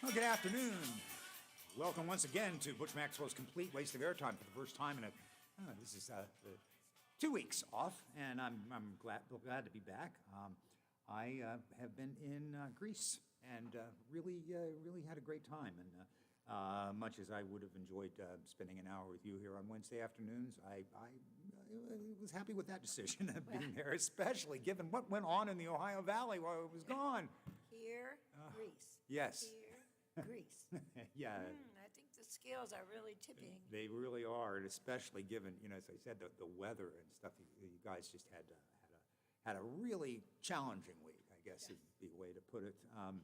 Well, good afternoon. Welcome once again to Butch Maxwell's Complete Waste of Airtime for the first time in this is 2 weeks off, and I'm glad to be back. I have been in Greece and really had a great time. And much as I would have enjoyed spending an hour with you here on Wednesday afternoons, I was happy with that decision of being there, especially given what went on in the Ohio Valley while I was gone. Here, Greece. Yes. Here, Greece. Yeah. I think the scales are really tipping. They really are, and especially given, as I said, the weather and stuff. You guys just had a really challenging week, I guess would be a way to put it. And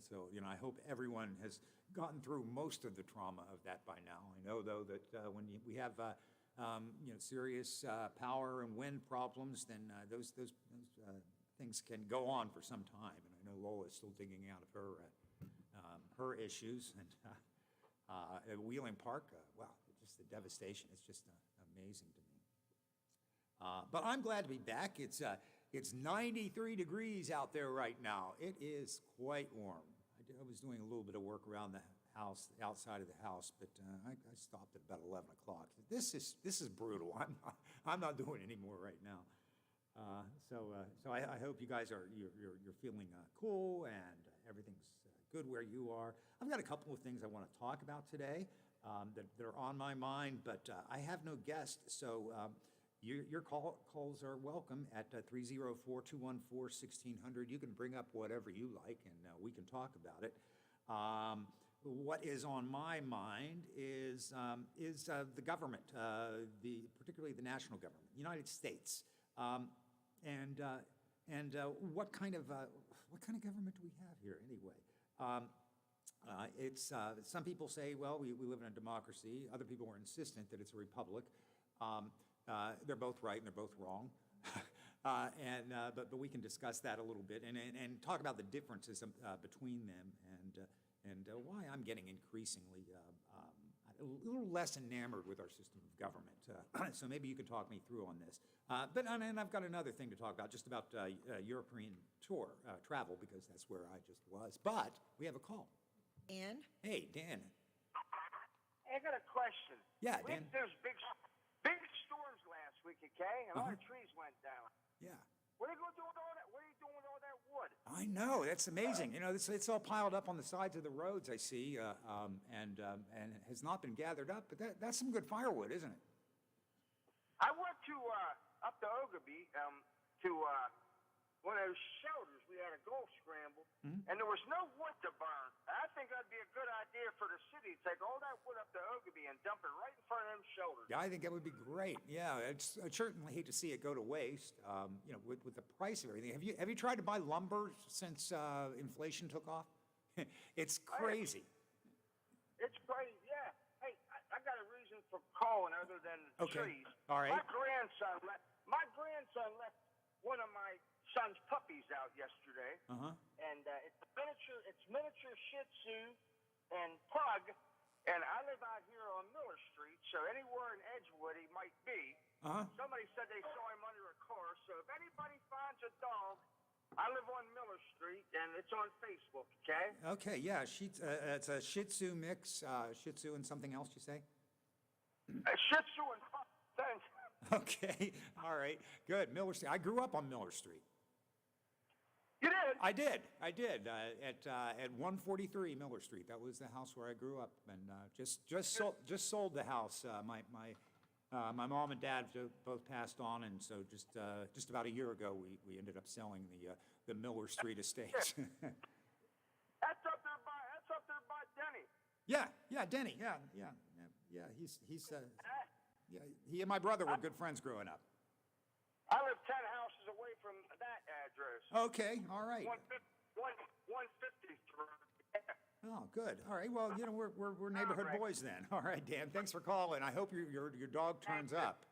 so, I hope everyone has gotten through most of the trauma of that by now. I know, though, that when we have serious power and wind problems, then those things can go on for some time. And I know Lola's still digging out of her issues. And at Wheeling Park, wow, just the devastation. It's just amazing to me. But I'm glad to be back. It's 93 degrees out there right now. It is quite warm. I was doing a little bit of work around the house, outside of the house, but I stopped at about 11 o'clock. This is brutal. I'm not doing any more right now. So I hope you guys you're feeling cool and everything's good where you are. I've got a couple of things I want to talk about today that are on my mind, but I have no guest, so your calls are welcome at 304-214-1600. You can bring up whatever you like, and we can talk about it. What is on my mind is the government, particularly the national government, United States. And what kind of government do we have here anyway? It's some people say, well, we live in a democracy. Other people are insistent that it's a republic. They're both right and they're both wrong. But we can discuss that a little bit and talk about the differences between them and why I'm getting increasingly a little less enamored with our system of government. So maybe you could talk me through on this. And I've got another thing to talk about, just about European travel, because that's where I just was. But we have a call. Dan? Hey, Dan. I got a question. Yeah, Dan. There's big storms last week, okay? And a lot of trees went down. Yeah. What are you going to do with all that? What are you doing with all that wood? I know, that's amazing. It's all piled up on the sides of the roads, I see, and has not been gathered up. But that's some good firewood, isn't it? I went to up to Ogilvy to one of those shelters. We had a golf scramble, and there was no wood to burn. I think that'd be a good idea for the city to take all that wood up to Ogilvy and dump it right in front of them shelters. Yeah, I think that would be great. Yeah, I certainly hate to see it go to waste. With the price of everything. Have you tried to buy lumber since inflation took off? It's crazy. It's crazy, yeah. Hey, I got a reason for calling other than the trees. All right. My grandson left one of my son's puppies out yesterday, and it's miniature Shih Tzu and pug, and I live out here on Miller Street, so anywhere in Edgewood he might be. Somebody said they saw him under a car, so if anybody finds a dog, I live on Miller Street, and it's on Facebook, okay? Okay, yeah, it's a Shih Tzu mix, Shih Tzu and something else, you say? Shih Tzu and pug, thanks. Okay, all right, good. Miller Street. I grew up on Miller Street. You did? I did. At 143 Miller Street. That was the house where I grew up, and just sold the house. My mom and dad both passed on, and so just about a year ago we ended up selling the Miller Street estate. That's up there by Denny. Yeah, Denny. Yeah. He's he and my brother were good friends growing up. I live 10 houses away from that address. Okay, all right. 153. Oh, good. All right. Well, we're neighborhood boys then. All right, Dan. Thanks for calling. I hope your dog turns up.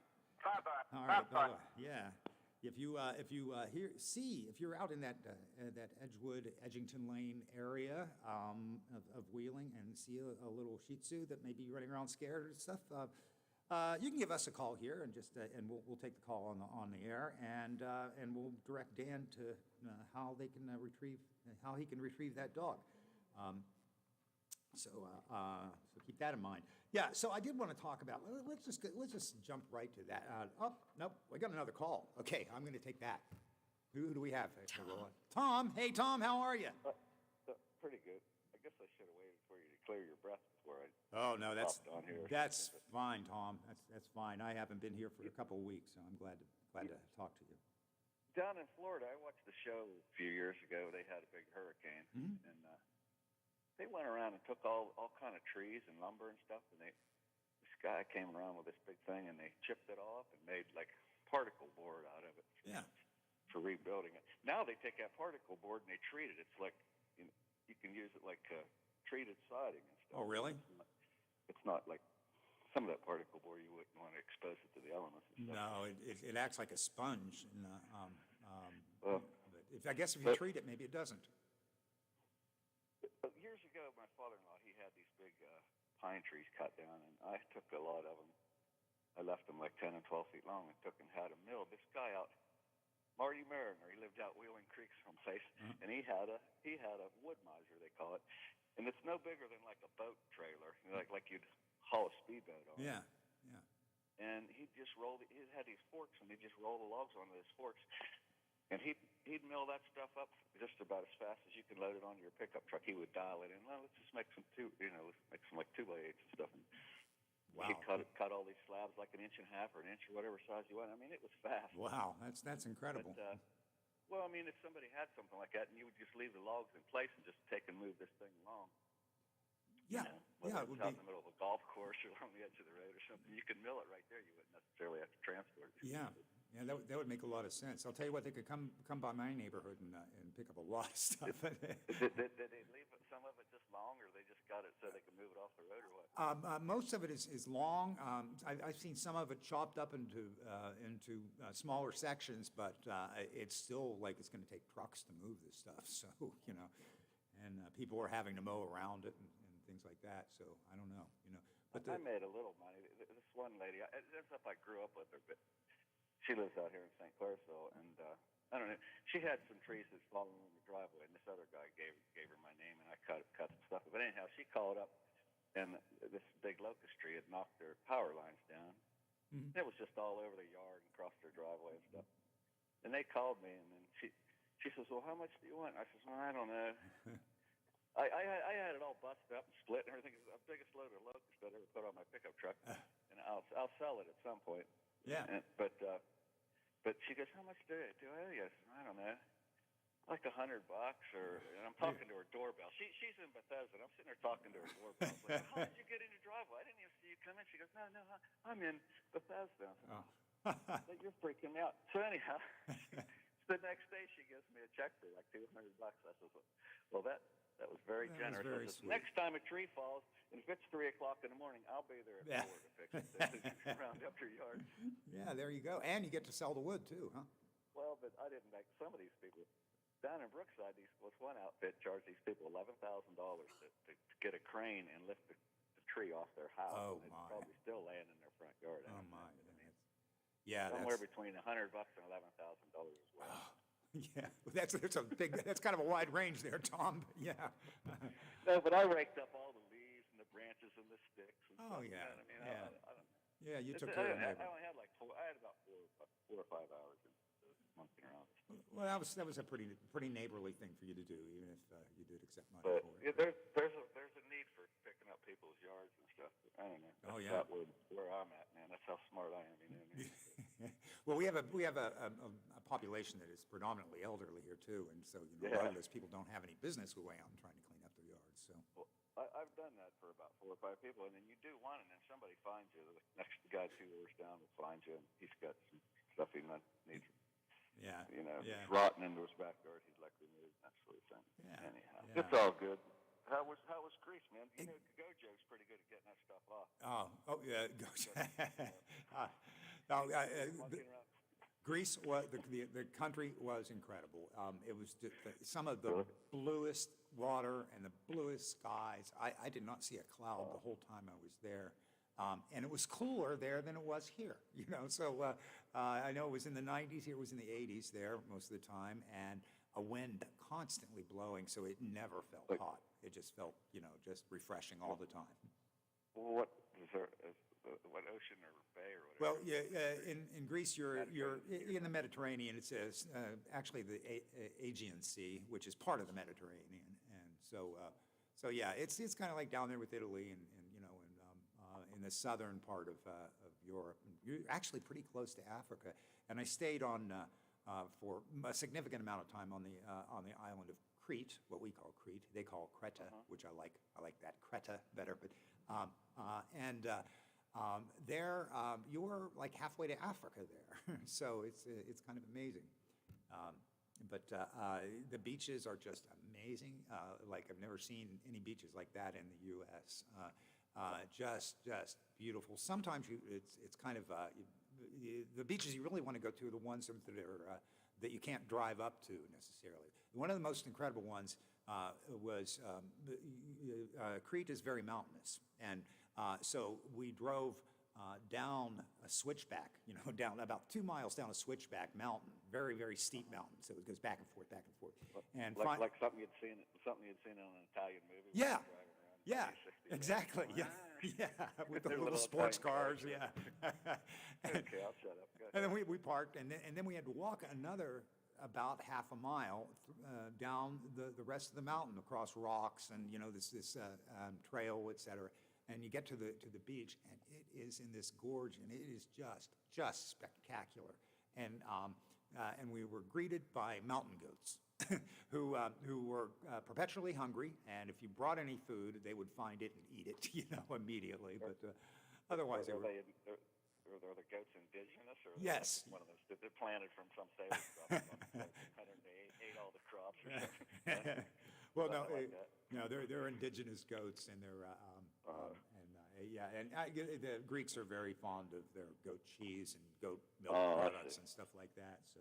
Bye-bye. All right. Bye-bye. Yeah. If you're out in that Edgewood, Edgington Lane area of Wheeling and see a little Shih Tzu that may be running around scared and stuff, you can give us a call here and we'll take the call on the air and we'll direct Dan to how he can retrieve that dog. So keep that in mind. Yeah, so I did want to talk about, let's just jump right to that. Oh, nope, we got another call. Okay, I'm going to take that. Who do we have? Tom. Hey, Tom, how are you? Pretty good. I guess I should have waited for you to clear your breath before I Oh, no, that's hopped on here. fine, Tom. That's fine. I haven't been here for a couple of weeks, so I'm glad to talk to you. Down in Florida, I watched the show a few years ago. They had a big hurricane, and they went around and took all kind of trees and lumber and stuff, and this guy came around with this big thing, and they chipped it off and made like particle board out of it. Yeah. For rebuilding it. Now they take that particle board and they treat it. It's like you can use it like treated siding and stuff. Oh, really? It's not like some of that particle board you wouldn't want to expose it to the elements and stuff. No, it acts like a sponge. And, Well, but I guess if you treat it, maybe it doesn't. Years ago, my father-in-law, he had these big pine trees cut down, and I took a lot of them. I left them like 10 and 12 feet long and took and had them milled. This guy out, Marty Mariner, he lived out Wheeling Creek someplace, and he had a wood miser, they call it, and it's no bigger than like a boat trailer, like you'd haul a speedboat on. Yeah. And he had these forks, and he'd just roll the logs onto his forks, and he'd mill that stuff up just about as fast as you could load it onto your pickup truck. He would dial it in. Well, let's just make some let's make some like 2x8s and stuff. And Wow. He'd cut all these slabs like an inch and a half or an inch or whatever size you want. I mean, it was fast. Wow, that's incredible. But, well, I mean, if somebody had something like that, and you would just leave the logs in place and just take and move this thing along. Yeah, Whether it would it's out be. in the middle of a golf course or on the edge of the road or something, you could mill it right there. You wouldn't necessarily have to transport it. Yeah, that would make a lot of sense. I'll tell you what, they could come by my neighborhood and pick up a lot of stuff. Did they leave some of it just long, or they just got it so they could move it off the road, or what? Most of it is long. I've seen some of it chopped up into smaller sections, but it's still like it's going to take trucks to move this stuff. So and people are having to mow around it and things like that. So I don't know. But I made a little money. This one lady, it ends up I grew up with her, but she lives out here in St. Clairsville, and I don't know. She had some trees that's fallen in the driveway, and this other guy gave her my name, and I cut some stuff. But anyhow, she called up, and this big locust tree had knocked their power lines down. Mm-hmm. It was just all over the yard and across their driveway and stuff. And they called me, and then she says, "Well, how much do you want?" I says, "Well, I don't know." I had it all busted up and split and everything. It's the biggest load of locust I'd ever put on my pickup truck, and I'll sell it at some point. Yeah. But she goes, "How much do I owe you?" I said, "I don't know, like $100 and I'm talking to her doorbell. She's in Bethesda, and I'm sitting there talking to her doorbell. I was like, "How did you get in your driveway? I didn't even see you come in." She goes, "No, I'm in Bethesda." I said, "You're freaking me out." So anyhow, the next day she gives me a check for like $200. I said, "Well, that was very generous." Very says, sweet. "Next time a tree falls, and if it's 3 o'clock in the morning, I'll be there at 4 to fix it. Round up your yard." Yeah, there you go. And you get to sell the wood too, huh? Well, but I didn't make some of these people down in Brookside. This one outfit charged these people $11,000 to get a crane and lift the tree off their house. Oh, and it's my. probably still laying in their front yard. Oh my. Yeah, somewhere between $100 and $11,000 as well. Yeah, that's kind of a wide range there, Tom. Yeah. No, but I raked up all the leaves and the branches and the sticks. And Oh, stuff, yeah. I mean, Yeah. I don't know. Yeah, you took care of I neighbor. only had like I had about 4 or 5 hours monkeying around. Well, that was a pretty neighborly thing for you to do, even if you did accept money But for it. yeah, there's a need for picking up people's yards and stuff. But I don't know. Oh, That's yeah. about where I'm at, man. That's how smart I am. Well, we have a population that is predominantly elderly here too, and so a lot of those people don't have any business going out and trying to clean up their yards. So. Well, I've done that for about 4 or 5 people, and then you do one, and then somebody finds you. The next guy 2 doors down will find you, and he's got some stuff he needs. Yeah. It's rotten into his backyard. He'd like removed, that sort of thing. Yeah. Anyhow, Yeah. it's all good. How was Greece, man? Gojo's pretty good at getting that stuff off. Oh yeah. Greece was the country was incredible. It was just some of the bluest water and the bluest skies. I did not see a cloud the whole time I was there. And it was cooler there than it was here, So I know it was in the 90s. Here it was in the 80s there most of the time, and a wind constantly blowing, so it never felt hot. It just felt, just refreshing all the time. What is there? What ocean or bay or whatever? Well, in Greece, you're in the Mediterranean. It's actually the Aegean Sea, which is part of the Mediterranean, and so yeah, it's kind of like down there with Italy, and in the southern part of Europe. You're actually pretty close to Africa, and I stayed on for a significant amount of time on the island of Crete, what we call Crete. They call Creta, which I like. I like that Creta better, but there, you're like halfway to Africa there, so it's kind of amazing. But the beaches are just amazing. Like I've never seen any beaches like that in the U.S. Just beautiful. Sometimes it's kind of the beaches you really want to go to are the ones that you can't drive up to necessarily. One of the most incredible ones was Crete is very mountainous, and so we drove down a switchback, down about 2 miles down a switchback mountain, very, very steep mountain. So it goes back and forth, and like something you'd seen in an Italian movie. Yeah, driving around yeah, exactly. Yeah, with the little sports cars. Yeah. Okay, I'll shut up. Good. And then we parked, and then we had to walk another about half a mile down the rest of the mountain across rocks and this trail, etc. And you get to the beach, and it is in this gorge, and it is just spectacular. And we were greeted by mountain goats, who were perpetually hungry, and if you brought any food, they would find it and eat it, immediately. But otherwise, they were. Are the goats indigenous, or yes, one of those? They're planted from some sales crop, and they ate all the crops or something. Well, no, they're indigenous goats, and they're the Greeks are very fond of their goat cheese and goat milk products and stuff like that. So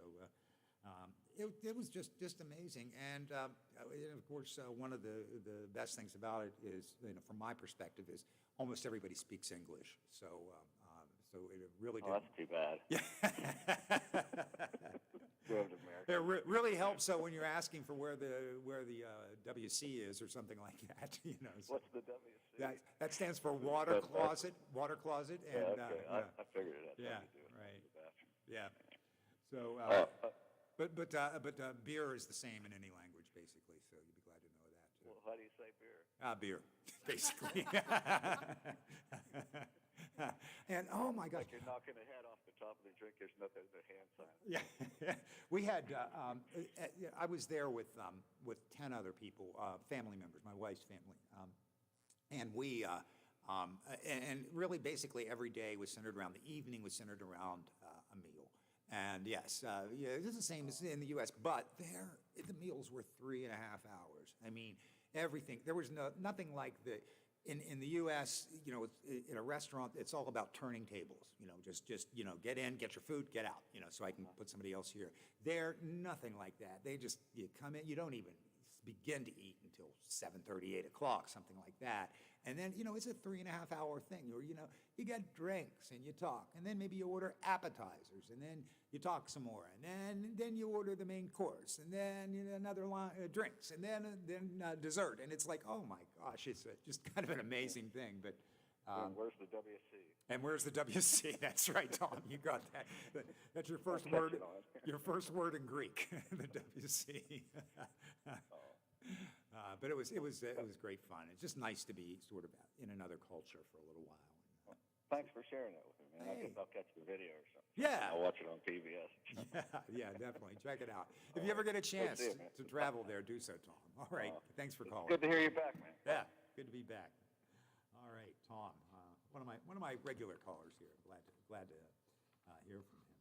it was just amazing, and of course one of the best things about it is, from my perspective, is almost everybody speaks English. So it really did. Oh, that's too bad. Yeah. It really helps. So when you're asking for where the WC is or something like that, So What's the WC? That stands for water closet. Water closet. And, okay. I figured it had yeah. something to do with Right. the bathroom. Yeah. So, but beer is the same in any language, basically. So you'd be glad to know that. Well, how do you say beer? Beer, basically. And oh my gosh. Like you're knocking the head off the top of the drink. There's a hand sign. Yeah, we had. I was there with 10 other people, family members, my wife's family, and we and really basically every day was centered around the evening was centered around a meal. And yes, it's the same as in the U.S., but there the meals were 3.5 hours. I mean, everything. There was nothing like the. In the U.S., in a restaurant, it's all about turning tables. Just get in, get your food, get out. So I can put somebody else here. There, nothing like that. You come in, you don't even begin to eat until 7:30, 8 o'clock, something like that. And then, it's a 3.5 hour thing where, you get drinks and you talk, and then maybe you order appetizers, and then you talk some more, and then you order the main course, and then another line drinks, and then dessert, and it's like, oh my gosh, it's just kind of an amazing thing. But where's the WC? And where's the WC? That's right, Tom. You got that. That's your first word. Your first word in Greek, the WC. But it was great fun. It's just nice to be sort of in another culture for a little while. Well, thanks for sharing that with me, man. I guess I'll catch the video or something. Yeah. I'll watch it on PBS. Yeah, definitely. Check it out. If you ever get a chance to travel there, do so, Tom. All right. Thanks for calling. Good to hear you back, man. Yeah, good to be back. All right, Tom. One of my regular callers here. Glad to hear from him.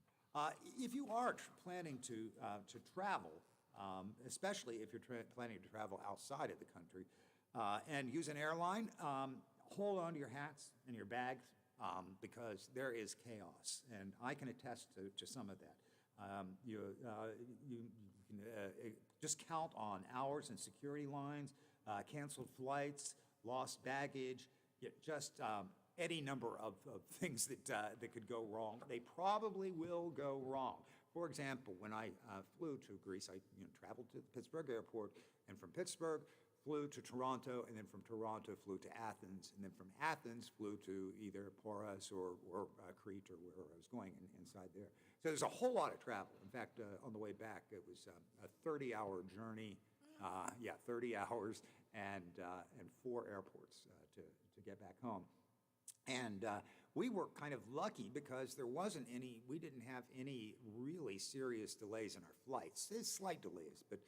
If you are planning to travel, especially if you're planning to travel outside of the country and use an airline, hold on to your hats and your bags because there is chaos, and I can attest to some of that. You can just count on hours in security lines, canceled flights, lost baggage, just any number of things that could go wrong. They probably will go wrong. For example, when I flew to Greece, I traveled to the Pittsburgh airport, and from Pittsburgh flew to Toronto, and then from Toronto flew to Athens, and then from Athens flew to either Poros or Crete or wherever I was going inside there. So there's a whole lot of travel. In fact, on the way back, it was a 30-hour journey. 30 hours and 4 airports to get back home. And we were kind of lucky because we didn't have any really serious delays in our flights. There's slight delays, but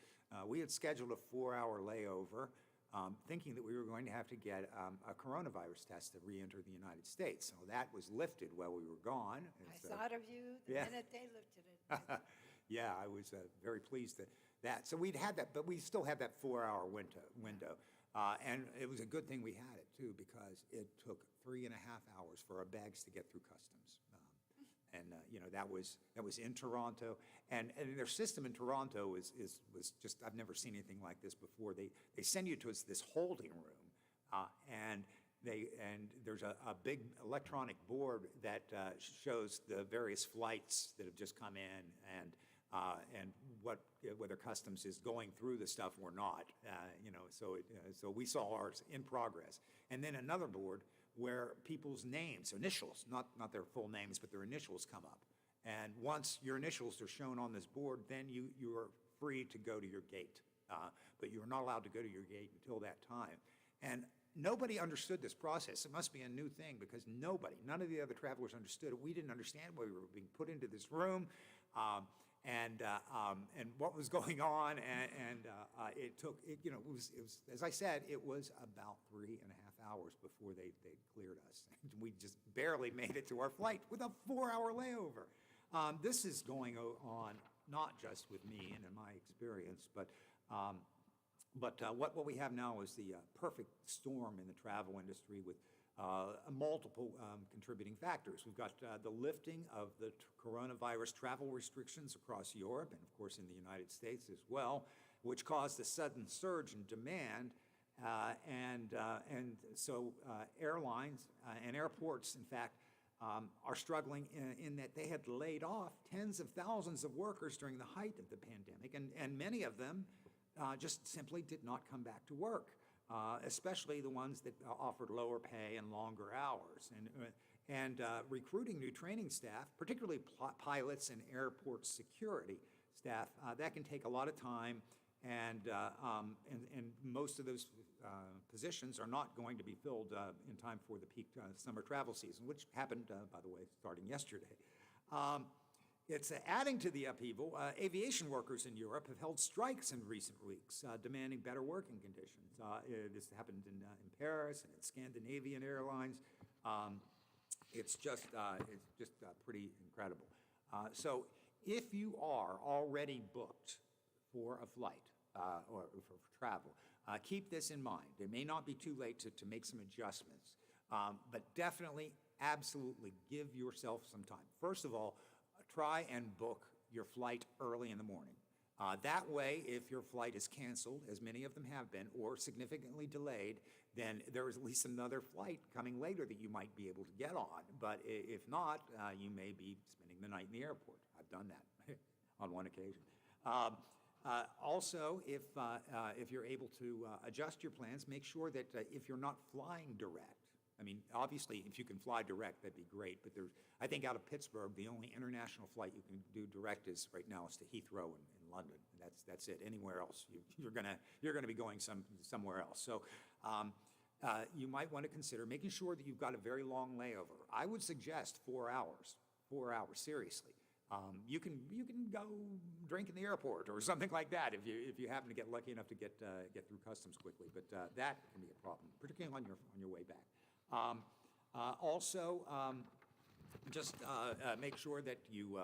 we had scheduled a 4-hour layover, thinking that we were going to have to get a coronavirus test to re-enter the United States. So that was lifted while we were gone. I thought of you the minute they lifted it. Yeah, I was very pleased that. So we'd had that, but we still had that 4-hour window. And it was a good thing we had it, too, because it took 3.5 hours for our bags to get through customs. That was in Toronto. And their system in Toronto was just, I've never seen anything like this before. They send you to this holding room, and there's a big electronic board that shows the various flights that have just come in and whether customs is going through the stuff or not. So we saw ours in progress, and then another board where people's names, initials, not their full names, but their initials come up. And once your initials are shown on this board, then you are free to go to your gate. But you're not allowed to go to your gate until that time. And nobody understood this process. It must be a new thing because none of the other travelers understood it. We didn't understand why we were being put into this room and what was going on. It was, as I said, it was about 3.5 hours before they cleared us. We just barely made it to our flight with a 4-hour layover. This is going on not just with me and in my experience, but what we have now is the perfect storm in the travel industry with multiple contributing factors. We've got the lifting of the coronavirus travel restrictions across Europe and, of course, in the United States as well, which caused a sudden surge in demand. So airlines and airports, in fact, are struggling in that they had laid off tens of thousands of workers during the height of the pandemic, and many of them just simply did not come back to work, especially the ones that offered lower pay and longer hours. And recruiting new training staff, particularly pilots and airport security staff, that can take a lot of time, and most of those positions are not going to be filled in time for the peak summer travel season, which happened, by the way, starting yesterday. It's adding to the upheaval. Aviation workers in Europe have held strikes in recent weeks, demanding better working conditions. This happened in Paris and in Scandinavian airlines. It's just pretty incredible. So if you are already booked for a flight or for travel, keep this in mind. It may not be too late to make some adjustments, but definitely, absolutely give yourself some time. First of all, try and book your flight early in the morning. That way, if your flight is canceled, as many of them have been, or significantly delayed, then there is at least another flight coming later that you might be able to get on. But if not, you may be spending the night in the airport. I've done that on one occasion. Also, if you're able to adjust your plans, make sure that if you're not flying direct, I mean, obviously, if you can fly direct, that'd be great. But I think out of Pittsburgh, the only international flight you can do direct is right now is to Heathrow in London. That's it. Anywhere else, you're gonna be going somewhere else. So you might want to consider making sure that you've got a very long layover. I would suggest 4 hours. 4 hours, seriously. You can go drink in the airport or something like that if you happen to get lucky enough to get through customs quickly. But that can be a problem, particularly on your way back. Also, just make sure that you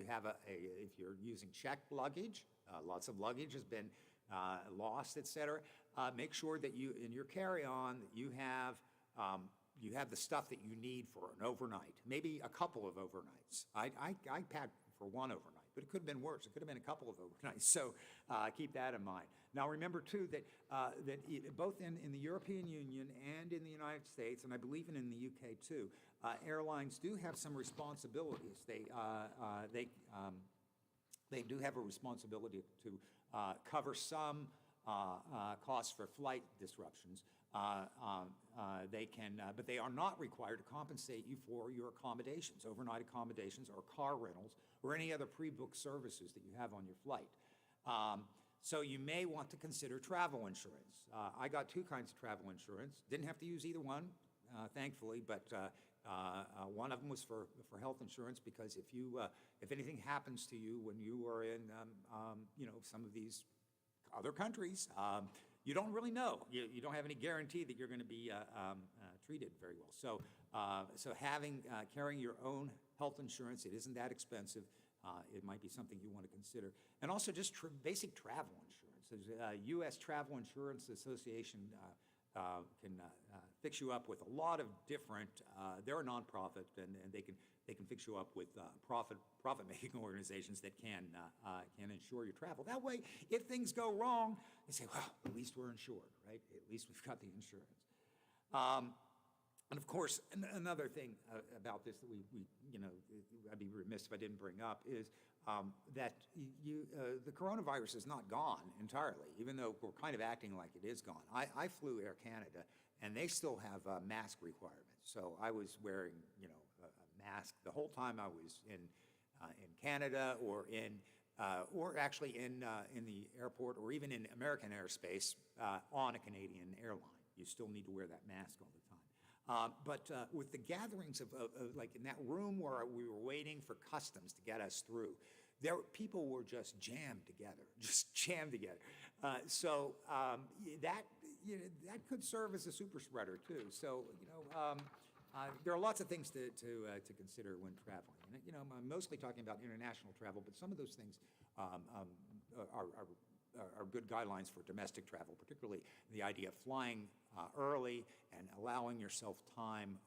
have if you're using checked luggage, lots of luggage has been lost, etc. Make sure that in your carry-on you have the stuff that you need for an overnight, maybe a couple of overnights. I packed for one overnight, but it could have been worse. It could have been a couple of overnights. So keep that in mind. Now remember too that both in the European Union and in the United States, and I believe in the UK too, airlines do have some responsibilities. They do have a responsibility to cover some costs for flight disruptions. They can, but they are not required to compensate you for your accommodations, overnight accommodations or car rentals or any other pre-booked services that you have on your flight. So you may want to consider travel insurance. I got two kinds of travel insurance. Didn't have to use either one, thankfully, but one of them was for health insurance, because if anything happens to you when you are in some of these other countries, you don't really know. You don't have any guarantee that you're going to be treated very well. So carrying your own health insurance, it isn't that expensive. It might be something you want to consider. And also just basic travel insurance. There's a U.S. Travel Insurance Association can fix you up with a lot of different, they're a nonprofit, and they can fix you up with profit-making organizations that can insure your travel. That way, if things go wrong, they say, well, at least we're insured, right? At least we've got the insurance. And of course, another thing about this that I'd be remiss if I didn't bring up is that the coronavirus is not gone entirely, even though we're kind of acting like it is gone. I flew Air Canada, and they still have mask requirements. So I was wearing, a mask the whole time I was in Canada, or actually in the airport, or even in American airspace on a Canadian airline. You still need to wear that mask all the time. But with the gatherings of like in that room where we were waiting for customs to get us through, people were just jammed together. So that could serve as a super spreader too. So there are lots of things to consider when traveling. And, I'm mostly talking about international travel, but some of those things are good guidelines for domestic travel, particularly the idea of flying early and allowing yourself time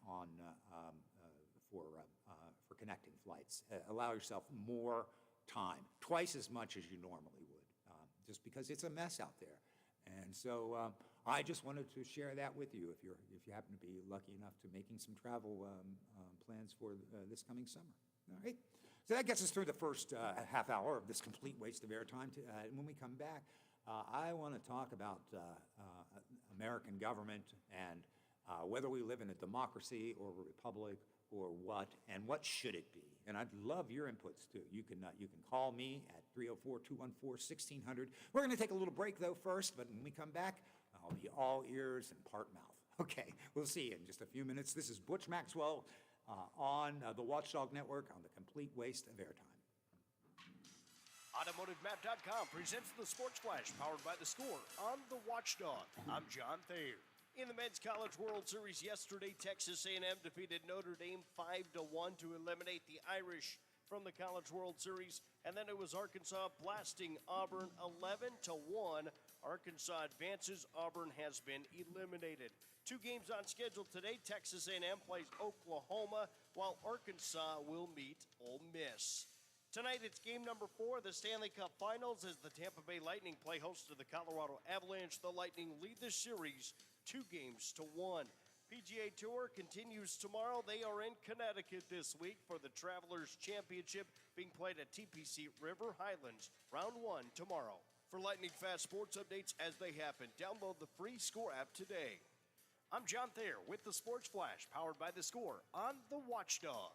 for connecting flights. Allow yourself more time, twice as much as you normally would, just because it's a mess out there. And so I just wanted to share that with you if you happen to be lucky enough to making some travel plans for this coming summer. All right. So that gets us through the first half hour of this complete waste of airtime. And when we come back, I want to talk about American government and whether we live in a democracy or a republic or what, and what should it be. And I'd love your inputs too. You can call me at 304-214-1600. We're going to take a little break though first, but when we come back, I'll be all ears and part mouth. Okay, we'll see you in just a few minutes. This is Butch Maxwell on the Watchdog Network on the complete waste of airtime. AutomotiveMap.com presents the Sports Flash, powered by The Score on the Watchdog. I'm John Thayer. In the Men's College World Series yesterday, Texas A&M defeated Notre Dame 5-1 to eliminate the Irish from the College World Series, and then it was Arkansas blasting Auburn 11-1. Arkansas advances. Auburn has been eliminated. 2 games on schedule today. Texas A&M plays Oklahoma, while Arkansas will meet Ole Miss. Tonight, it's game number 4 of the Stanley Cup Finals as the Tampa Bay Lightning play host to the Colorado Avalanche. The Lightning lead the series 2-1. PGA Tour continues tomorrow. They are in Connecticut this week for the Travelers Championship being played at TPC River Highlands. Round 1 tomorrow. For lightning fast sports updates as they happen, download the free Score app today. I'm John Thayer with the Sports Flash, powered by The Score on the Watchdog.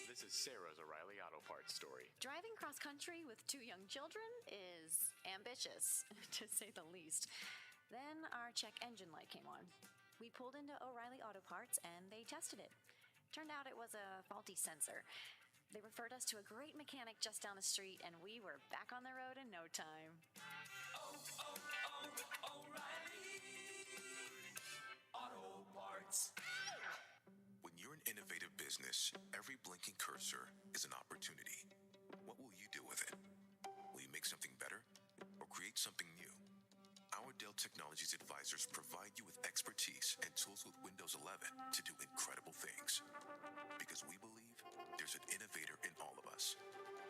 This is Sarah's O'Reilly Auto Parts story. Driving cross country with 2 young children is ambitious, to say the least. Then our check engine light came on. We pulled into O'Reilly Auto Parts and they tested it. Turned out it was a faulty sensor. They referred us to a great mechanic just down the street, and we were back on the road in no time. O'Reilly Auto Parts. When you're an innovative business, every blinking cursor is an opportunity. What will you do with it? Will you make something better or create something new? Our Dell Technologies advisors provide you with expertise and tools with Windows 11 to do incredible things. Because we believe there's an innovator in all of us.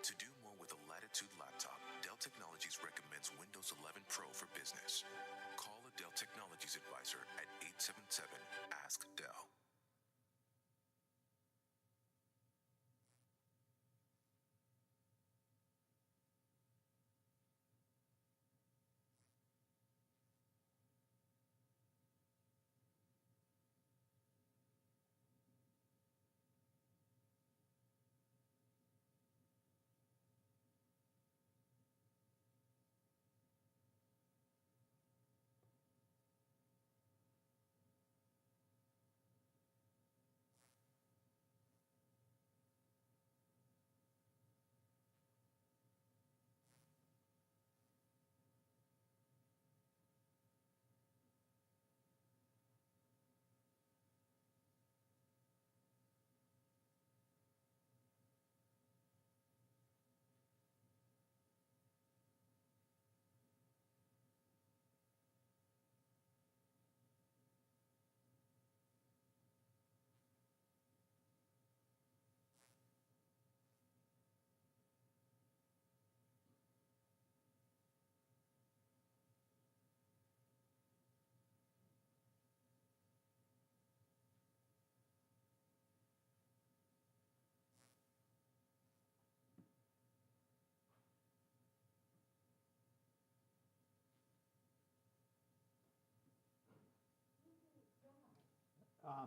To do more with a Latitude laptop, Dell Technologies recommends Windows 11 Pro for business. Call a Dell Technologies advisor at 877-ASK-DELL.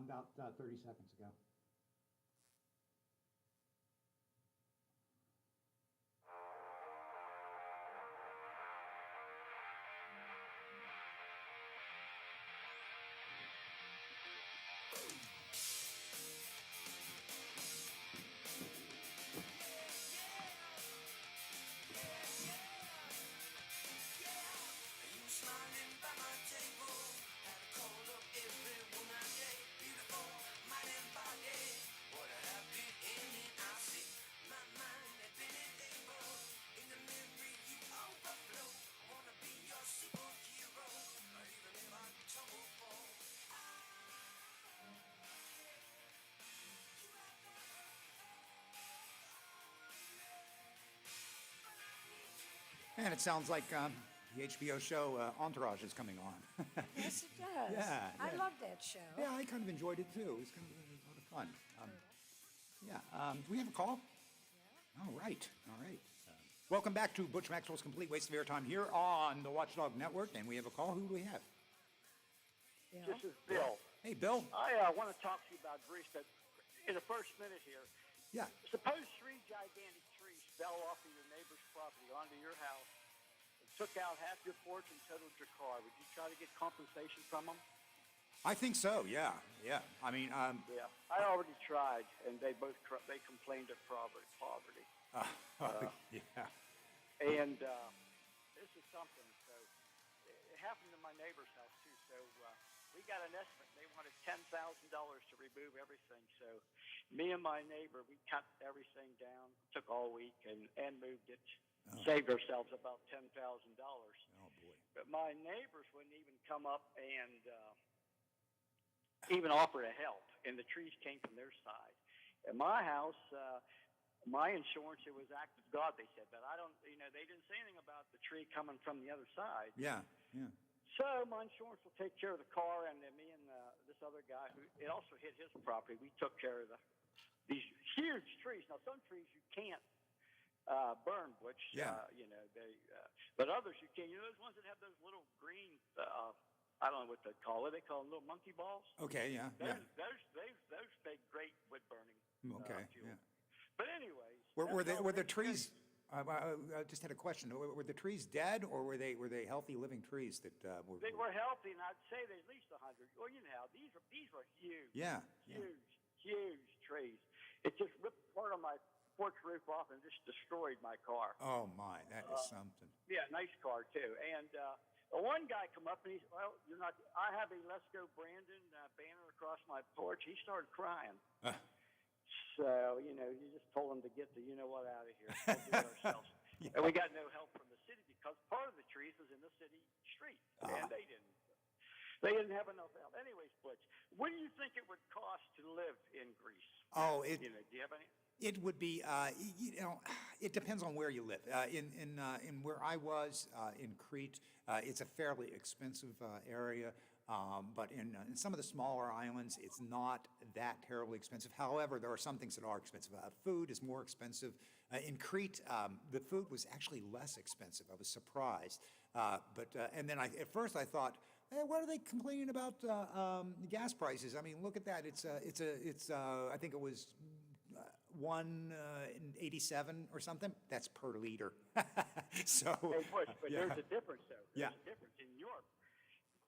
about 30 seconds ago. And it sounds like the HBO show Entourage is coming on. Yes, it does. Yeah, I yeah. love that show. Yeah, I kind of enjoyed it too. It was kind of a lot of fun. Do we have a call? Yeah. All right. Welcome back to Butch Maxwell's Complete Waste of Airtime here on the Watchdog Network, and we have a call. Who do we have? Yeah. This is Bill. Hey, Bill. I want to talk to you about Greece, but in the first minute here, Yeah. suppose 3 gigantic trees fell off of your neighbor's property onto your house and took out half your porch and totaled your car. Would you try to get compensation from them? I think so. Yeah. I mean, Yeah, I already tried, and they complained of poverty. yeah. And this is something. So it happened to my neighbor's house too. So we got an estimate. They wanted $10,000 to remove everything. So me and my neighbor, we cut everything down. Took all week and moved it. Saved ourselves about $10,000. Oh boy. But my neighbors wouldn't even come up and even offer to help. And the trees came from their side. At my house, my insurance, it was act of God, they said. But I don't, they didn't say anything about the tree coming from the other side. Yeah. So my insurance will take care of the car, and then me and this other guy, who it also hit his property, we took care of these huge trees. Now, some trees you can't burn, which, but others you can. You know those ones that have those little green, I don't know what they call it. They call them little monkey balls. Okay, yeah. Those make great wood burning. Okay, fuel. yeah. But anyways. Were the trees, I just had a question. Were the trees dead, or were they healthy living trees that were? They were healthy, and I'd say there's at least 100. Well, these were huge. Yeah. Huge trees. It just ripped part of my porch roof off and just destroyed my car. Oh my, that is something. Yeah, nice car too. And one guy come up and he said, "Well, you're not." I have a Let's Go Brandon banner across my porch. He started crying. So you just told him to get the what out of here. We'll do it ourselves. Yeah. And we got no help from the city because part of the trees was in the city street, and they didn't have enough help. Anyways, Butch, what do you think it would cost to live in Greece? Oh, do you have any? It would be, it depends on where you live. In where I was in Crete, it's a fairly expensive area. But in some of the smaller islands, it's not that terribly expensive. However, there are some things that are expensive. Food is more expensive. In Crete, the food was actually less expensive. I was surprised. And then at first I thought, hey, what are they complaining about gas prices? I mean, look at that. It's I think it was $1.87 or something. That's per liter. So. Hey, Bush, but yeah. there's a difference though. There's Yeah. a difference in Europe.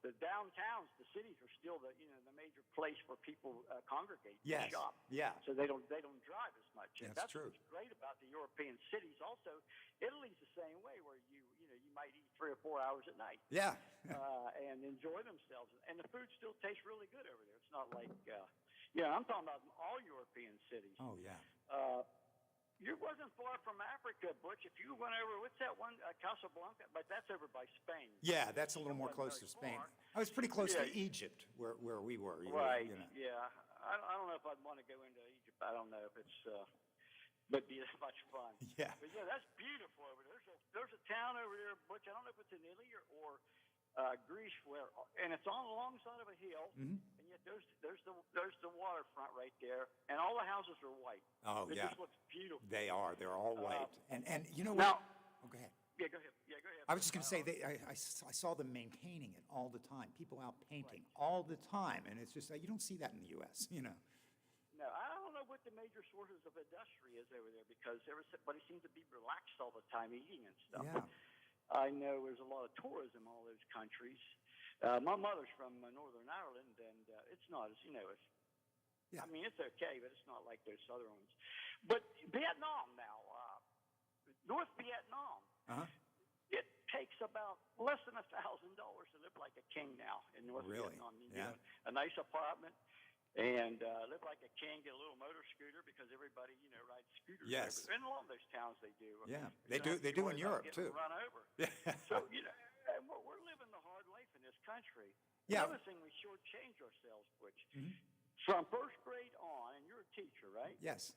The downtowns, the cities are still the major place where people congregate and Yes. shop. Yeah. So they don't drive as much. And That's that's true. what's great about the European cities. Also, Italy's the same way, where you might eat 3 or 4 hours at night. Yeah. And enjoy themselves. And the food still tastes really good over there. It's not like I'm talking about all European cities. Oh yeah. You wasn't far from Africa, Butch. If you went over, what's that one, Casablanca? But that's over by Spain. Yeah, that's a little more close to Spain. I was pretty close to Egypt, where we were. Right. Yeah. I don't know if I'd want to go into Egypt. I don't know if it's, would be as much fun. Yeah. But yeah, that's beautiful over there. There's a town over there, Butch. I don't know if it's in Italy or Greece, and it's on the long side of a hill, and yet there's the waterfront right there, and all the houses are white. Oh, it yeah. just looks beautiful. They are. They're all white. And you know Now, what? Oh, go ahead. Yeah, go ahead. I was just going to say, I saw them maintaining it all the time, people out painting all the time, and it's just, you don't see that in the U.S., you know? No, I don't know what the major sources of industry is over there because everybody seems to be relaxed all the time eating and stuff. Yeah. I know there's a lot of tourism in all those countries. My mother's from Northern Ireland, and it's not, as you know, Yeah. I mean, it's okay, but it's not like those southern ones. But Vietnam now, North Vietnam, it takes about less than $1,000 to live like a king now in North Really? Vietnam. You Yeah. get a nice apartment and live like a king, get a little motor scooter because everybody, rides scooters. Yes. In a lot of those towns they do. Yeah, You don't have they to do worry in about Europe, getting too. Run over. Yeah. So, and we're living the hard life in this country. Yeah. Another thing, we shortchange ourselves, Butch. Mhm. From first grade on, and you're a teacher, right? Yes.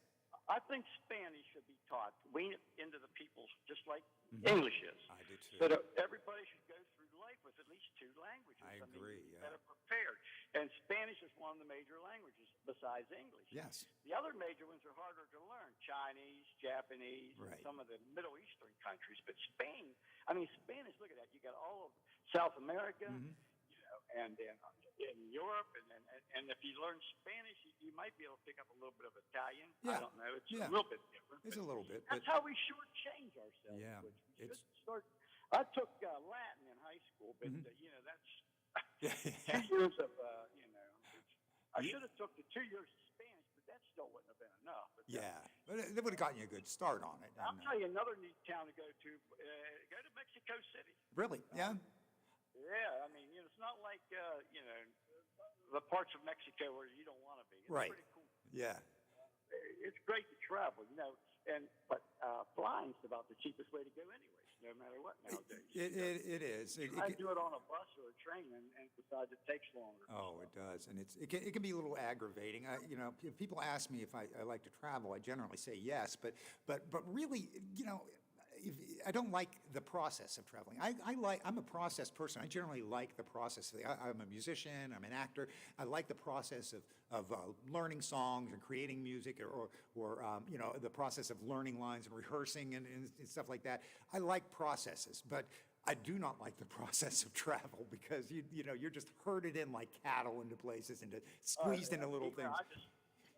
I think Spanish should be taught, wean it into the people, just like English is. I do too. So that everybody should go through life with at least two languages. I mean, agree, be yeah. better prepared. And Spanish is one of the major languages besides English. Yes. The other major ones are harder to learn: Chinese, Japanese, and Right. some of the Middle Eastern countries. But Spain, Spanish. Look at that. You got all of South America, and then in Europe, and if you learn Spanish, you might be able to pick up a little bit of Italian. Yeah. I don't know. It's Yeah. a little bit different. It's but a little bit, That's but how we shortchange ourselves. Yeah, Which we it's- should start. I took Latin in high school, but that's yeah. 2 years of I should have took the 2 years of Spanish, but that still wouldn't have been enough. But Yeah, but it would have gotten you a good start on it. I'll and, tell you another neat town to go to. Go to Mexico City. Really? Yeah. Yeah, it's not like the parts of Mexico where you don't want to be. It's Right. pretty cool. Yeah. It's great to travel, but flying's about the cheapest way to go anyways, no matter what nowadays. It is. I do it on a bus or a train, and besides, it takes longer. Oh, it does, and it can be a little aggravating. If people ask me if I like to travel, I generally say yes, but really, I don't like the process of traveling. I'm a process person. I generally like the process. I'm a musician. I'm an actor. I like the process of learning songs and creating music, or the process of learning lines and rehearsing and stuff like that. I like processes, but I do not like the process of travel because you're just herded in like cattle into places and squeezed into little things.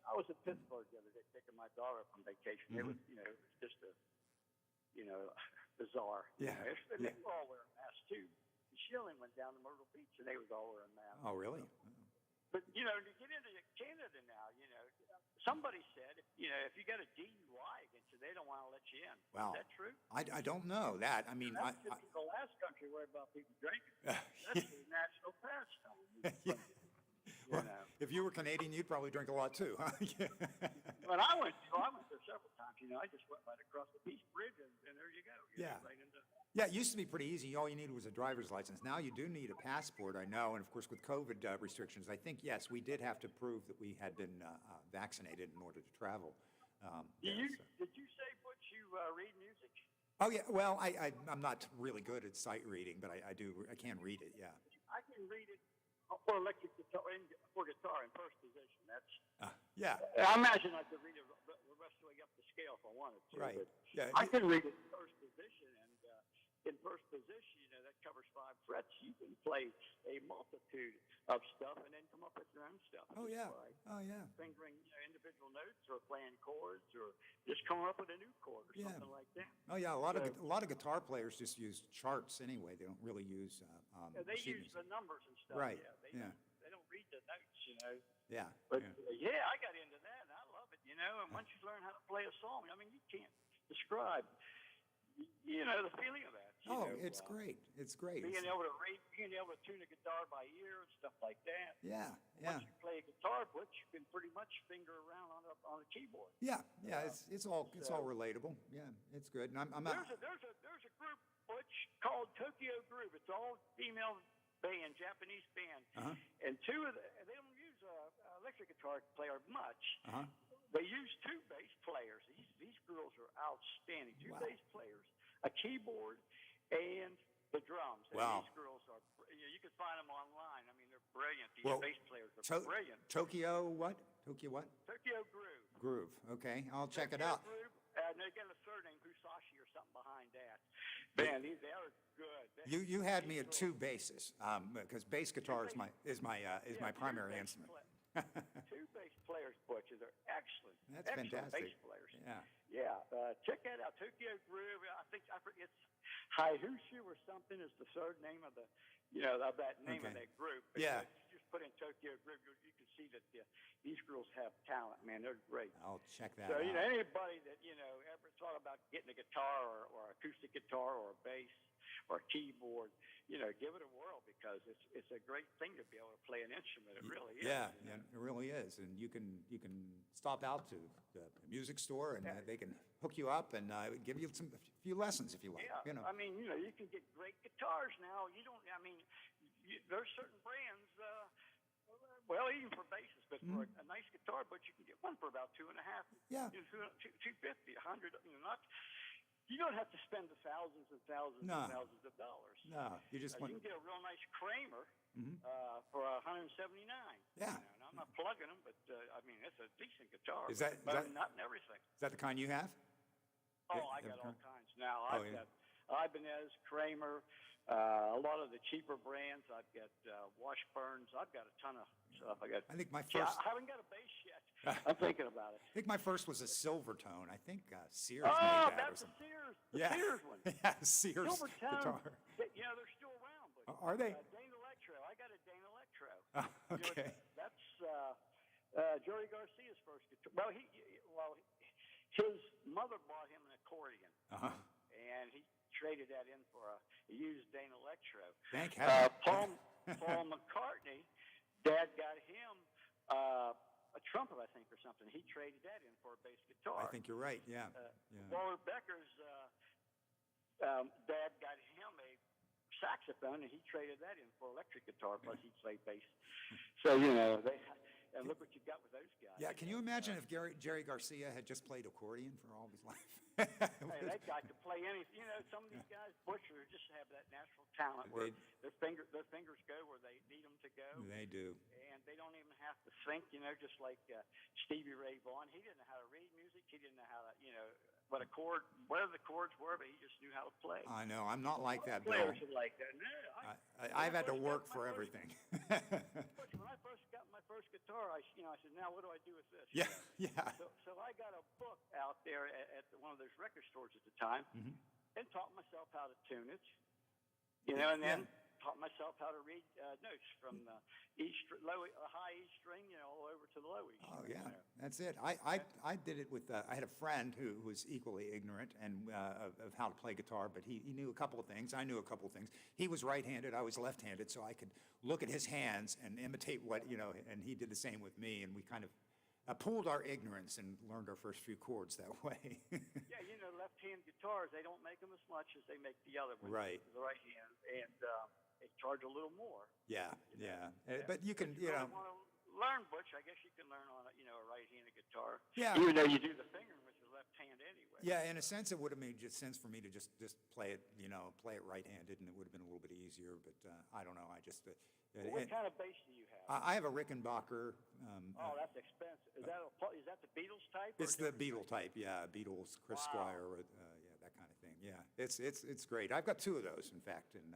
I was in Pittsburgh the other day taking my daughter on vacation. It was just bizarre. Yeah. And they were all wearing masks too. She only went down to Myrtle Beach, and they was all wearing masks. Oh, really? But to get into Canada now, somebody said if you got a DUI against you, they don't want to let you in. Wow. Is that true? I don't know that. I mean, That's the last country worried about people drinking. That's the national pastime. Well, if you were Canadian, you'd probably drink a lot too, huh? When I went there several times. I just went right across the Peace Bridge, and there you go. Yeah. Right into. Yeah, it used to be pretty easy. All you needed was a driver's license. Now you do need a passport, I know. And of course, with COVID restrictions, I think, yes, we did have to prove that we had been vaccinated in order to travel. Did you say, Butch, you read music? Oh, yeah. Well, I'm not really good at sight reading, but I can read it, yeah. I can read it for electric guitar, for guitar in first position. That's yeah. I imagine I could read it the rest of the way up the scale if I wanted to. Right. But Yeah. I can read it in first position, and in first position, that covers 5 frets. You can play a multitude of stuff and then come up with your own stuff. Oh, yeah. By Oh, yeah. fingering individual notes or playing chords or just coming up with a new chord or something like that. Oh, yeah. A lot of guitar players just use charts anyway. They don't really use They sheet use music. the numbers and stuff. Right. Yeah. They don't read the notes, Yeah. But yeah. I got into that, and I love it, And once you learn how to play a song, you can't describe, the feeling of that. Oh, it's great. It's great. Being able to tune a guitar by ear and stuff like that. Yeah. Yeah. Once you play a guitar, Butch, you can pretty much finger around on a keyboard. Yeah. Yeah. It's all relatable. Yeah. It's good. And I'm not. There's a group, Butch, called Tokyo Groove. It's all female band, Japanese band, and they don't use electric guitar player much. They use 2 bass players. These girls are outstanding. 2 bass players, a keyboard, and the drums. And Wow. These girls are. You can find them online. They're brilliant. These Well, bass players are brilliant. Tokyo what? Tokyo what? Tokyo Groove. Groove. Okay. I'll check it Tokyo out. Groove, and they got a surname, Husashi or something behind that. Man, they are good. You had me at two basses, because bass guitar is my primary instrument. Two bass players, Butch, they're excellent. That's excellent fantastic. bass players. Yeah. Yeah, check that out. Tokyo Groove. I forget it's Haihushu or something is the third name of the, of that name of that group. But Yeah. If you just put in Tokyo Groove, you can see that these girls have talent. Man, they're great. I'll check that So out. anybody that ever thought about getting a guitar or acoustic guitar or a bass or a keyboard, give it a whirl because it's a great thing to be able to play an instrument. It really is. Yeah, yeah, it really is. And you can stop out to the music store and they can hook you up and give you a few lessons if you like. Yeah, I mean, you can get great guitars now. There's certain brands, well, even for basses, but for a nice guitar, but you can get one for about $2.5. Yeah. $250, $100. You don't have to spend the thousands and thousands and thousands of dollars. No, you just want. You can get a real nice Kramer for $179. Yeah. And I'm not plugging them, but it's a decent guitar. Is that not in everything? Is that the kind you have? Oh, I got all kinds now. I've got Ibanez, Kramer, a lot of the cheaper brands. I've got Washburns. I've got a ton of stuff. I think my first. I haven't got a bass yet. I'm thinking about it. I think my first was a Silvertone. I think Sears Oh, made that or that's the something. Sears. The Sears one. Yeah, Sears Silvertone. guitar. They're still around. But, Are they? Dane Electro. I got a Dane Electro. Okay. That's Jerry Garcia's first guitar. Well, his mother bought him an accordion, and he traded that in for a used Dane Electro. Thank heaven. Paul McCartney, Dad got him a trumpet, I think, or something. He traded that in for a bass guitar. I think you're right. Yeah. Walter Becker's Dad got him a saxophone, and he traded that in for electric guitar. Plus, he played bass. So and look what you got with those guys. Yeah. Can you imagine if Jerry Garcia had just played accordion for all of his life? Hey, that guy could play anything. Some of these guys, Butcher, just have that natural talent where their fingers go where they need them to go. They do. And they don't even have to think, just like Stevie Ray Vaughan. He didn't know how to read music. He didn't know how to, where the chords were, but he just knew how to play. I know. I'm not like that, Bill. Players are like that. No, I've had to work for everything. When I first got my first guitar, I said, now what do I do with this? Yeah. So I got a book out there at one of those record stores at the time, and taught myself how to tune it, and then taught myself how to read notes from the high E string, all over to the low E string. Oh yeah, that's it. I did it with. I had a friend who was equally ignorant and of how to play guitar, but he knew a couple of things. I knew a couple of things. He was right-handed. I was left-handed, so I could look at his hands and imitate what and he did the same with me, and we kind of pooled our ignorance and learned our first few chords that way. Yeah, left-hand guitars, they don't make them as much as they make the other ones. Right. The right hand, and they charge a little more. Yeah. But you can, If you really want to learn, Butch, I guess you can learn on a right-handed guitar. Yeah. Even though you do the fingering with your left hand anyway. Yeah, in a sense, it would have made just sense for me to just play it, play it right-handed, and it would have been a little bit easier. But I don't know. I just. What kind of bass do you have? I have a Rickenbacker. That's expensive. Is that the Beatles type? It's the Beatle type, yeah. Beatles, Chris Squire, that kind of thing. Yeah, it's great. I've got two of those, in fact, and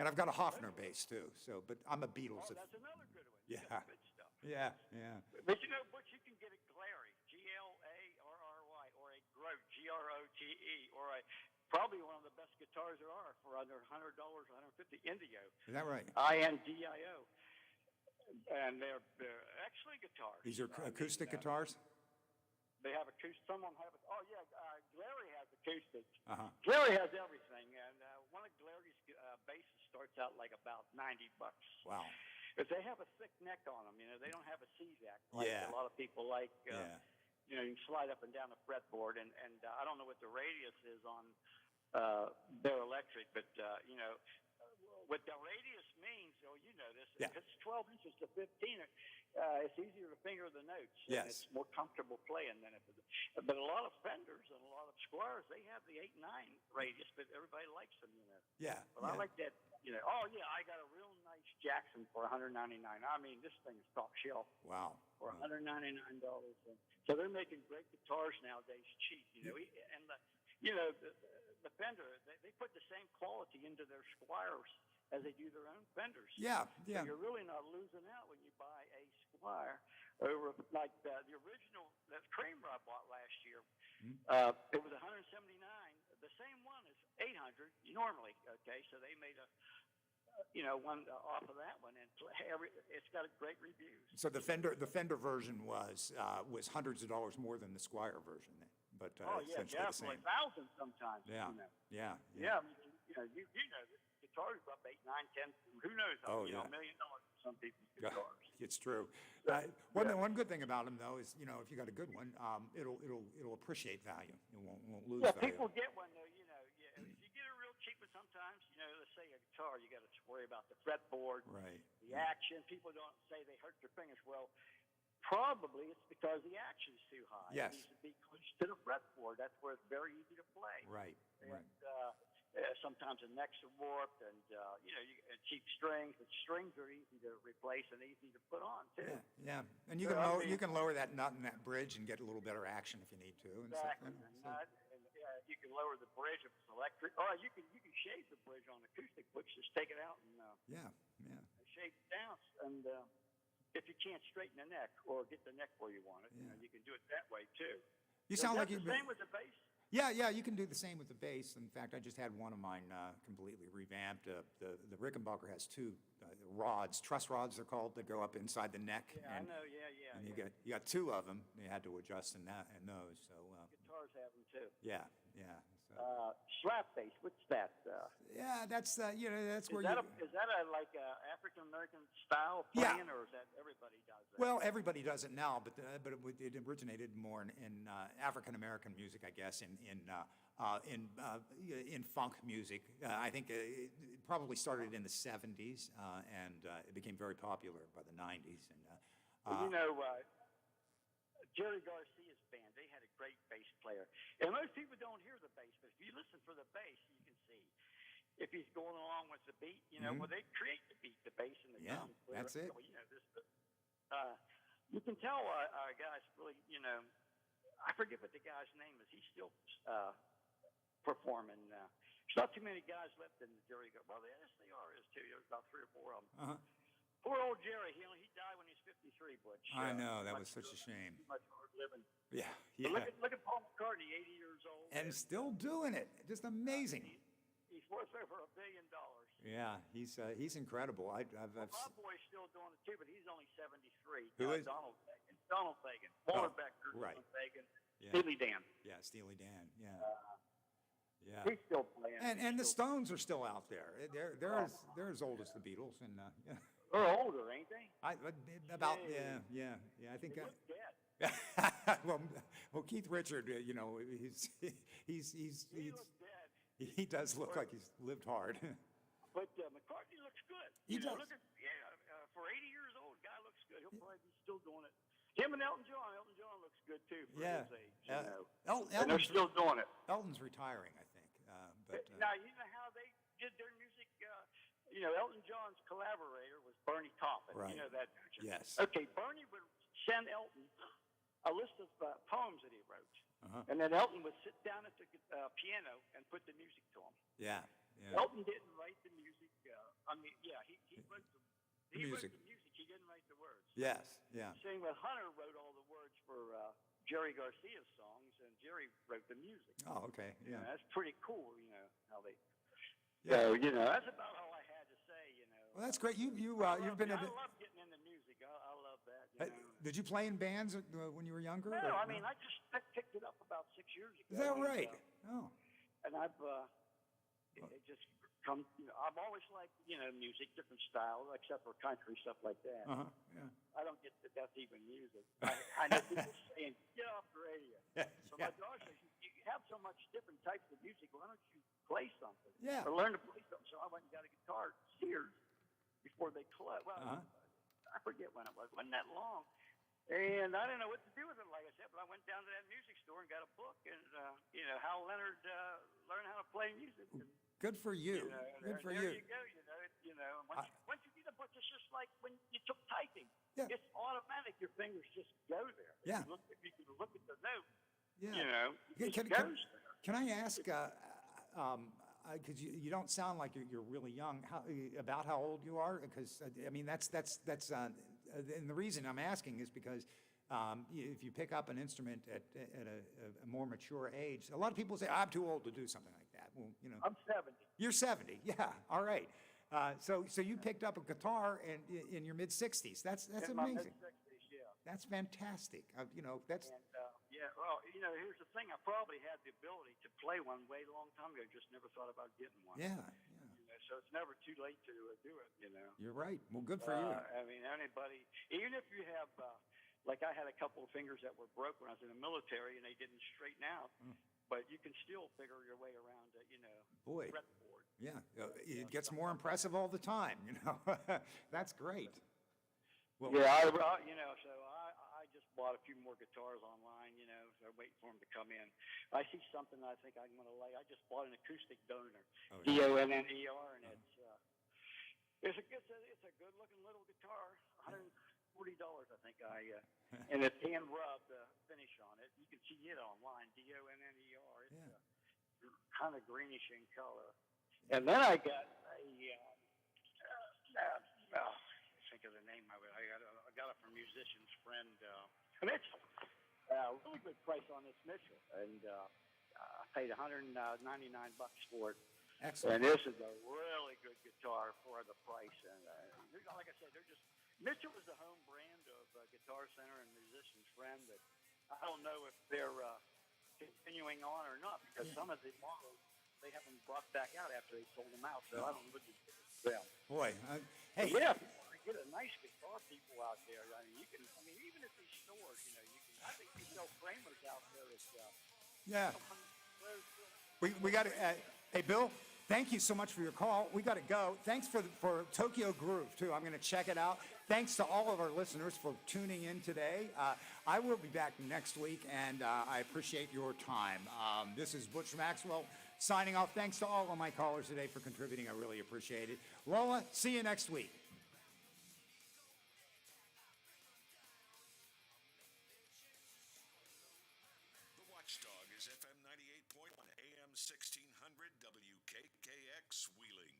I've got a Hofner bass too. So, but I'm a Beatles. That's another good one. Yeah. You got good stuff. Yeah. But Butch, you can get a Glary, G-L-A-R-R-Y, or a Grote, G-R-O-T-E, or probably one of the best guitars there are for under $100, $150. Indio. Is that right? I-N-D-I-O. And they're excellent guitars. These are acoustic guitars? They have acoustic. Some of them have. Glary has acoustic. Glary has everything, and one of Glary's basses starts out like about $90. Wow. But they have a thick neck on them. They don't have a C-zack like a lot of people like. You can slide up and down the fretboard, and I don't know what the radius is on their electric, but what the radius means, this. Yeah. If it's 12 inches to 15, it's easier to finger the notes. Yes. And it's more comfortable playing than if it's. But a lot of Fenders and a lot of Squires, they have the 8 and 9 radius, but everybody likes them. Yeah. But I like that. I got a real nice Jackson for $199. I mean, this thing is top shelf. Wow. For $199. So they're making great guitars nowadays cheap. And the Fender, they put the same quality into their Squires as they do their own Fenders. Yeah, yeah. So you're really not losing out when you buy a Squire over like the original that Kramer I bought last year. It was $179. The same one is $800 normally. Okay, so they made a one off of that one, and it's got a great reviews. So the Fender version was hundreds of dollars more than the Squire version, then, but essentially the same. Definitely thousands sometimes. Yeah, You know. yeah. Yeah, I mean, you know, the guitars are up 8, 9, 10. Who knows? Oh, $1 yeah. million for some people's guitars. It's true. One good thing about them though is, if you got a good one, it'll appreciate value. It won't lose Yeah, value. people get one though. You know, if you get a real cheap one, sometimes let's say a guitar, you got to worry about the fretboard, Right. the action. People don't say they hurt their fingers. Well, probably it's because the action's too high. Yes. It needs to be close to the fretboard. That's where it's very easy to play. Right. And, sometimes the necks are warped, and and cheap strings. The strings are easy to replace and easy to put on too. Yeah. And you So, can lower that nut in that bridge and get a little better action if you need to. And Exactly. You can lower the bridge if it's electric. Or you can shave the bridge on acoustic, which just take it out and shave it down. And if you can't straighten the neck or get the neck where you want it, you can do it that way too. You sound like the same with the bass. Yeah, you can do the same with the bass. In fact, I just had one of mine completely revamped. The Rickenbacker has two rods, truss rods they're called, that go up inside the neck. Yeah, I know. Yeah. And you got two of them. You had to adjust in those. So guitars have them too. Yeah. So. Slap bass. What's that? Yeah, that's that's where is that a like a African American style playing, or is that everybody does that? Well, everybody does it now, but it originated more in African American music, I guess, in funk music. I think it probably started in the 70s, and it became very popular by the 90s. And Jerry Garcia's band, they had a great bass player. And most people don't hear the bass, but if you listen for the bass, you can see if he's going along with the beat. Well, they create the beat, the bass, and the drums. That's it. You can tell our guys really, I forget what the guy's name is. He's still performing. There's not too many guys left in the Jerry Garcia. Well, yes, they are. There's two. There's about 3 or 4 of them. Poor old Jerry, he died when he was 53, Butch. I know, that was such a shame. Too much hard living. Yeah. But look at Paul McCartney, 80 years old. And still doing it. Just amazing. He's worth over $1 billion. Yeah, he's incredible. My boy's still doing it too, but he's only 73. Who is? Donald Fagen. Donald Fagen. Walter Becker. Right. Donald Fagen. Yeah. Steely Dan. Yeah, Steely Dan. Yeah. He's still playing. And the Stones are still out there. They're as old as the Beatles, and they're older, ain't they? I think. They look dead. well, Keith Richard, he's He looks dead. he does look like he's lived hard. But McCartney looks good. He does. For 80 years old, guy looks good. He'll probably be still doing it. Him and Elton John. Elton John looks good too for his age. And they're still doing it. Elton's retiring, I think. Now you know how they did their music. Elton John's collaborator was Bernie Taupin. Right. You know that. Yes. Okay, Bernie would send Elton a list of poems that he wrote, and then Elton would sit down at the piano and put the music to him. Yeah. Elton didn't write the music. He wrote the music. He didn't write the words. Yes. Yeah. Same with Hunter wrote all the words for Jerry Garcia's songs, and Jerry wrote the music. Oh, okay. Yeah. That's pretty cool. How they. Yeah. So that's about all I had to say. Well, that's great. You've been. I love getting into music. I love that. Did you play in bands when you were younger? No, I mean I just picked it up about 6 years ago. Is that right? And I've it just come. I've always liked music, different styles, except for country stuff like that. Yeah. I don't get that that's even music. I know people saying get off the radio. So my daughter says you have so much different types of music. Why don't you play something? Yeah. Or learn to play something. So I went and got a guitar at Sears before they closed. Well, I forget when it was. It wasn't that long. And I didn't know what to do with it, like I said, but I went down to that music store and got a book, and Hal Leonard learned how to play music. And, good for you. Good for there you. You go. Once you get a book, it's just like when you took typing. Yeah. It's automatic. Your fingers just go there. Yeah. You can look at the note. Yeah. It just goes there. Can I ask? because you don't sound like you're really young. About how old you are? Because I mean, that's and the reason I'm asking is because if you pick up an instrument at a more mature age, a lot of people say, I'm too old to do something like that. Well, you know. I'm 70. You're 70, yeah, all right. So you picked up a guitar in your mid-60s. That's In my amazing. mid-60s, yeah. That's fantastic. You know, that's... And, yeah, well, you know, here's the thing. I probably had the ability to play one way a long time ago, just never thought about getting one. Yeah. You know, so it's never too late to do it, you know. You're right. Well, good for you. I mean, anybody, even if you have, like I had a couple of fingers that were broke when I was in the military and they didn't straighten out, but you can still figure your way around it, you know. Boy. Fretboard. Yeah, it gets more impressive all the time, you know. That's great. Well, Yeah, you know, so I just bought a few more guitars online, you know, so I'm waiting for them to come in. I see something I think I'm going to lay. I just bought an acoustic donor, Donner, and it's a good looking little guitar, $140 I think and it's hand rubbed finish on it. You can see it online, Donner. It's kind of greenish in color. And then I got think of the name of it. I got it from a musician's friend, Mitchell. Really good price on this Mitchell, and I paid $199 for it. Excellent. And this is a really good guitar for the price. And like I said, Mitchell is the home brand of Guitar Center and Musician's Friend. That I don't know if they're continuing on or not, because some of the models they haven't brought back out after they sold them out. So I don't know what to do with them. Boy, hey. Yeah. Get a nice guitar people out there. I mean, even at these stores, you know, I think you sell framers out there. Yeah. We got to, hey, Bill, thank you so much for your call. We got to go. Thanks for Tokyo Groove, too. I'm going to check it out. Thanks to all of our listeners for tuning in today. I will be back next week, and I appreciate your time. This is Butch Maxwell signing off. Thanks to all of my callers today for contributing. I really appreciate it. Lola, see you next week. Watchdog is FM 98.1 AM 1600 WKKX Wheeling.